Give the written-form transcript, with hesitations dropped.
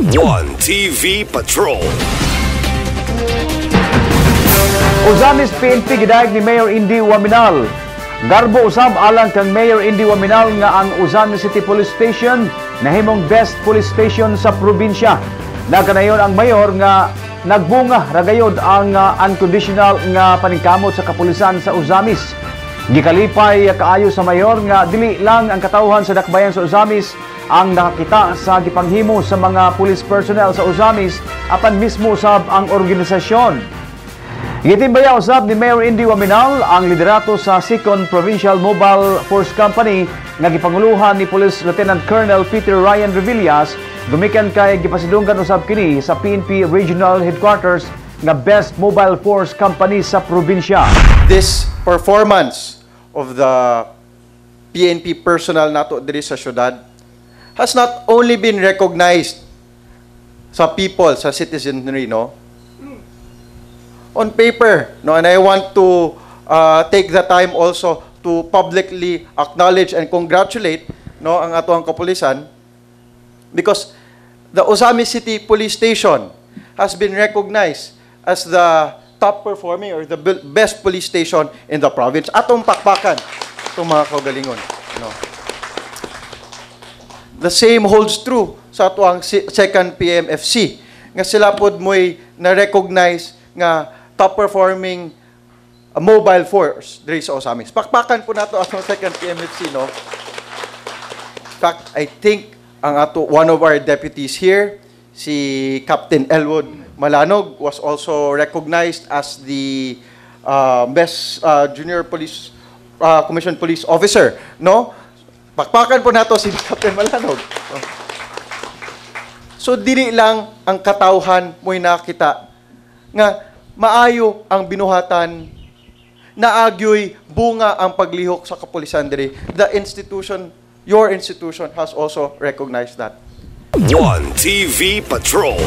One TV Patrol. Usamis PNP gidayeg ni Mayor Indy Waminal. Garbo usab alang kang Mayor Indy Waminal nga ang Usamis City Police Station nahimong best police station sa probinsya. Nagkanayon ang mayor nga nagbunga ragayod ang unconditional nga paningkamot sa kapulisan sa Usamis. Gikalipay kaayo sa mayor nga dili lang ang katawhan sa dakbayan sa Usamis ang nakakita sa gipanghimo sa mga police personnel sa Usamis apan mismo usab ang organisasyon. Gitimbaya usab ni Mayor Indy Waminal ang liderato sa 2nd Provincial Mobile Force Company nga gipanguluhan ni Police Lieutenant Colonel Peter Ryan Revillas gumikan kay gipasidunggan usab kini sa PNP Regional Headquarters nga Best Mobile Force Company sa probinsya. This performance of the PNP personnel nato diri sa syudad has not only been recognized sa people, sa citizenry, no? On paper, no? And I want to take the time also to publicly acknowledge and congratulate, no, ang atoang kapulisan because the Usamis City Police Station has been recognized as the top performing or the best police station in the province. Atong pakpakan itong mga kaugalingon, no? The same holds true sa atuang 2nd PMFC nga sila pod mo'y na-recognize nga top-performing mobile force diri sa Usamis. Pakpakan po nato atong 2nd PMFC, no? In fact, I think ang one of our deputies here, si Captain Elwood Malanog, was also recognized as the best junior police commission police officer, no? Pakpakan po nato si Captain Malanog. So, dili lang ang katawhan mo'y nakita nga maayo ang binuhatan, naagyoy bunga ang paglihok sa kapulisan diri. The institution, your institution, has also recognized that. One TV Patrol.